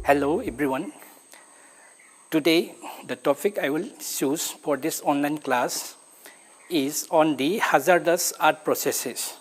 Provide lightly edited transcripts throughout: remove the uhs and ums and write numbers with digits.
Hello everyone. Today the topic I will choose for this online class is on the hazardous earth processes.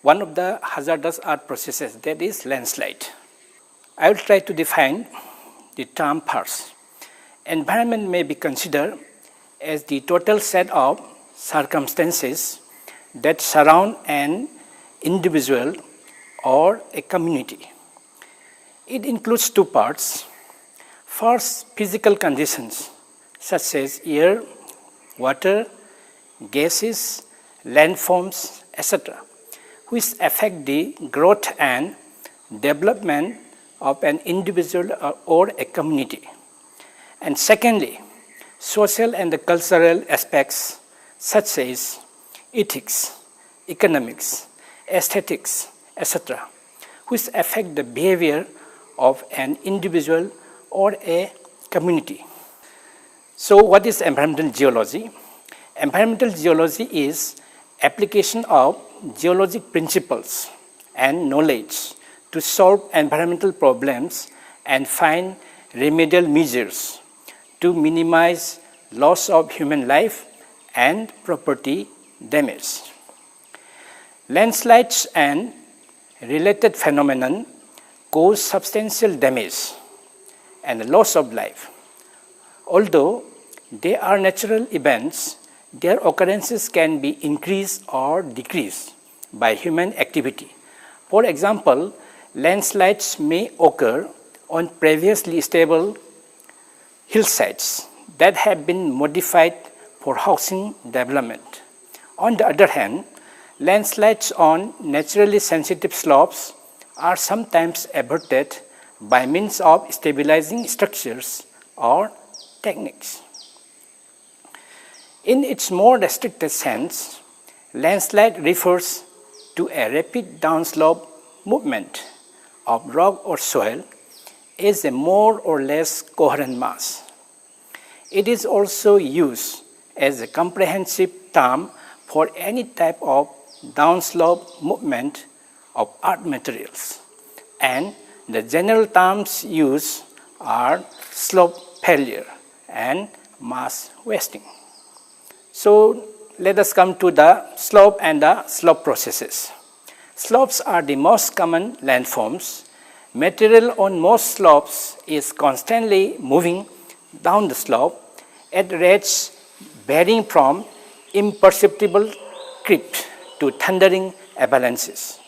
One of the hazardous earth processes, that is landslide. I will try to define the term first. Environment may be considered as the total set of circumstances that surround an individual or a community. It includes two parts. First, physical conditions such as air, water, gases, landforms, etc., which affect the growth and development of an individual or a community. And secondly, social and cultural aspects such as ethics, economics, aesthetics, etc., which affect the behavior of an individual or a community. So what is environmental geology? Environmental geology is application of geologic principles and knowledge to solve environmental problems and find remedial measures to minimize loss of human life and property damage. Landslides and related phenomenon cause substantial damage and loss of life. Although they are natural events, their occurrences can be increased or decreased by human activity. For example, landslides may occur on previously stable hillsides that have been modified for housing development. On the other hand, landslides on naturally sensitive slopes are sometimes averted by means of stabilizing structures or techniques. In its more restricted sense, landslide refers to a rapid downslope movement of rock or soil as a more or less coherent mass. It is also used as a comprehensive term for any type of downslope movement of earth materials, and the general terms used are slope failure and mass wasting. So let us come to the slope and the slope processes. Slopes are the most common landforms. Material on most slopes is constantly moving down the slope at rates varying from imperceptible creep to thundering avalanches.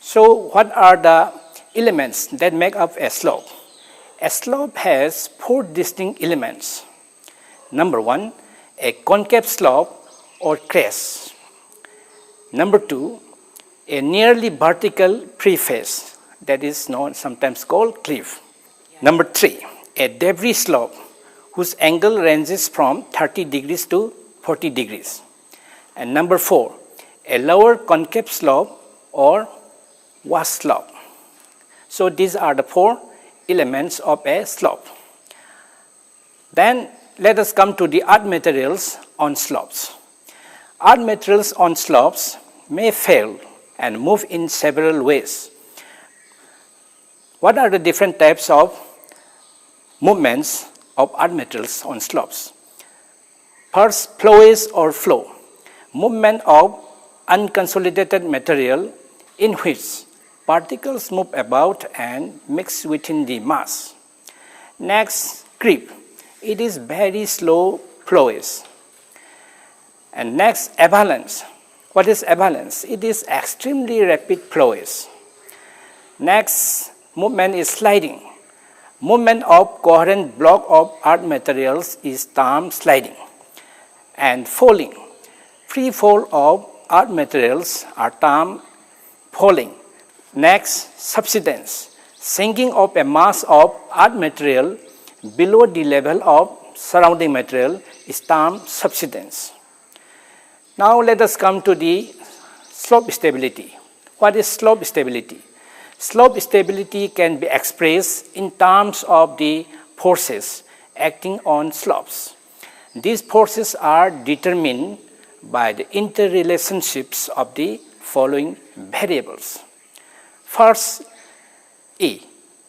So what are the elements that make up a slope? A slope has four distinct elements. Number one, a concave slope or crest. Number two, a nearly vertical preface, that is known sometimes called cliff. Number three, a debris slope whose angle ranges from 30 degrees to 40 degrees. And number four, a lower concave slope or wash slope. So these are the four elements of a slope. Then let us come to the earth materials on slopes. Earth materials on slopes may fail and move in several ways. What are the different types of movements of earth materials on slopes? First, flowage or flow, movement of unconsolidated material in which particles move about and mix within the mass. Next, creep. It is very slow flowage. And next, avalanche. What is avalanche? It is extremely rapid flowage. Next movement is sliding. Movement of coherent block of earth materials is termed sliding. And falling. Free fall of earth materials are termed falling. Next, subsidence. Sinking of a mass of earth material below the level of surrounding material is termed subsidence. Now let us come to the slope stability. What is slope stability? Slope stability can be expressed in terms of the forces acting on slopes. These forces are determined by the interrelationships of the following variables. First, E.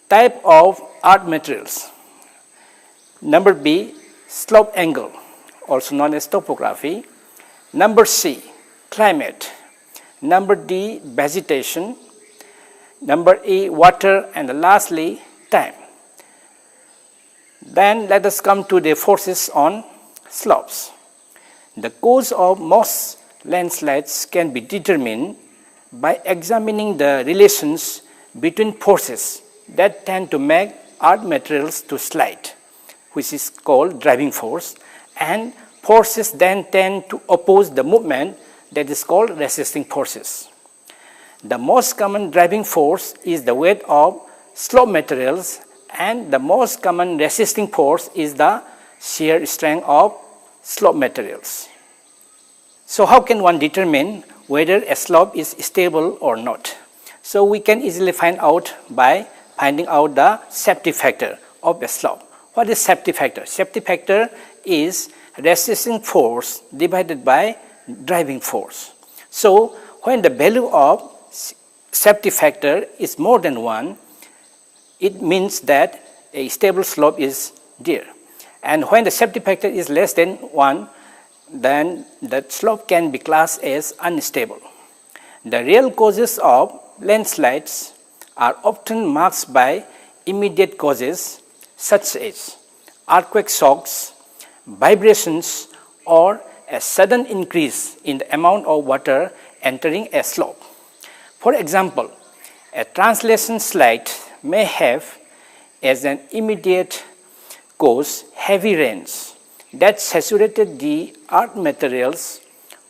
Type of earth materials. Number B. Slope angle, also known as topography. Number C. Climate. Number D. Vegetation. Number E. Water. And lastly, time. Then let us come to the forces on slopes. The cause of most landslides can be determined by examining the relations between forces that tend to make earth materials to slide, which is called driving force, and forces then tend to oppose the movement, that is called resisting forces. The most common driving force is the weight of slope materials, and the most common resisting force is the shear strength of slope materials. So how can one determine whether a slope is stable or not? So we can easily find out by finding out the safety factor of a slope. What is safety factor? Safety factor is resisting force divided by driving force. So when the value of safety factor is more than 1, it means that a stable slope is there. And when the safety factor is less than 1, then the slope can be classed as unstable. The real causes of landslides are often masked by immediate causes such as earthquake shocks, vibrations, or a sudden increase in the amount of water entering a slope. For example, a translation slide may have as an immediate cause heavy rains that saturated the earth materials,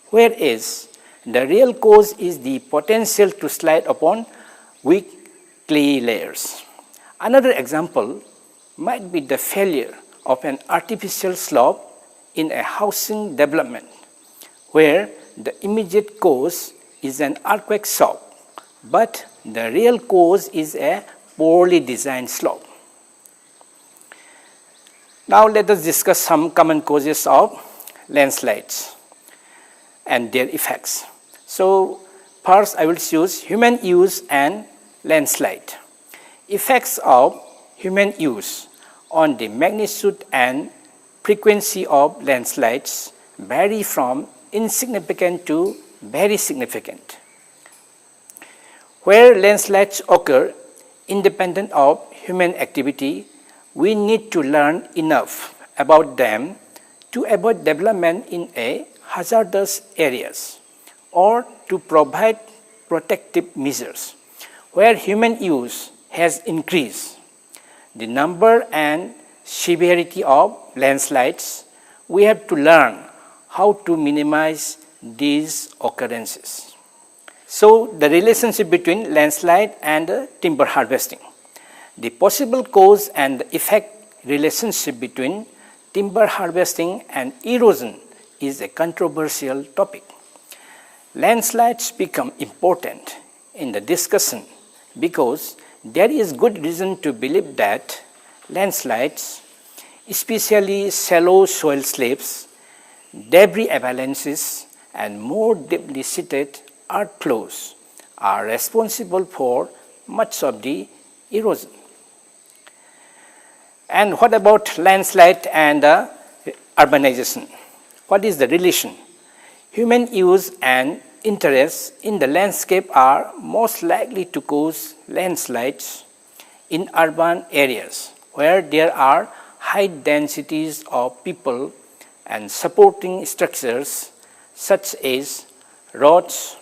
whereas the real cause is the potential to slide upon weak clay layers. Another example might be the failure of an artificial slope in a housing development, where the immediate cause is an earthquake shock, but the real cause is a poorly designed slope. Now let us discuss some common causes of landslides and their effects. So first I will choose human use and landslide. Effects of human use on the magnitude and frequency of landslides vary from insignificant to very significant. Where landslides occur independent of human activity, we need to learn enough about them to avoid development in a hazardous areas or to provide protective measures. Where human use has increased the number and severity of landslides, we have to learn how to minimize these occurrences. So the relationship between landslide and timber harvesting. The possible cause and effect relationship between timber harvesting and erosion is a controversial topic. Landslides become important in the discussion because there is good reason to believe that landslides, especially shallow soil slips, debris avalanches, and more deeply seated earth flows are responsible for much of the erosion. And what about landslide and urbanization? What is the relation? Human use and interest in the landscape are most likely to cause landslides in urban areas where there are high densities of people and supporting structures such as roads,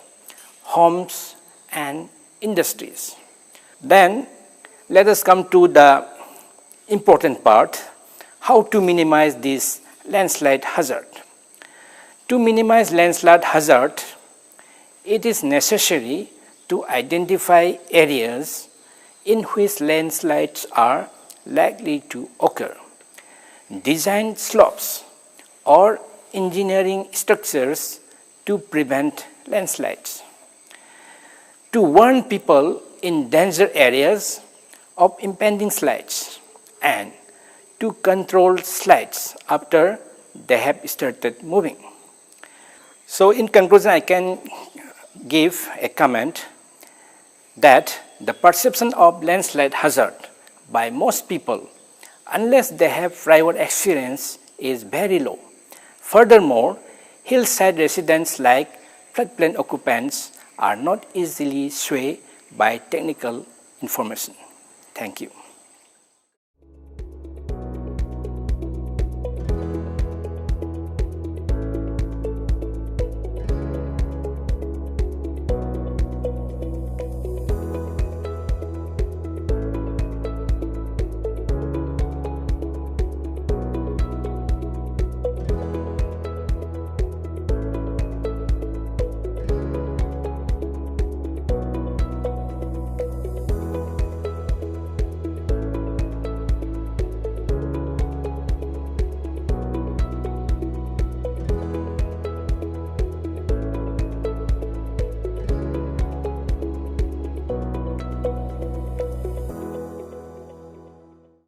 homes, and industries. Then let us come to the important part, how to minimize this landslide hazard. To minimize landslide hazard, it is necessary to identify areas in which landslides are likely to occur, design slopes or engineering structures to prevent landslides, to warn people in danger areas of impending slides, and to control slides after they have started moving. So in conclusion, I can give a comment. that the perception of landslide hazard by most people, unless they have prior experience, is very low. Furthermore, hillside residents like floodplain occupants are not easily swayed by technical information. Thank you.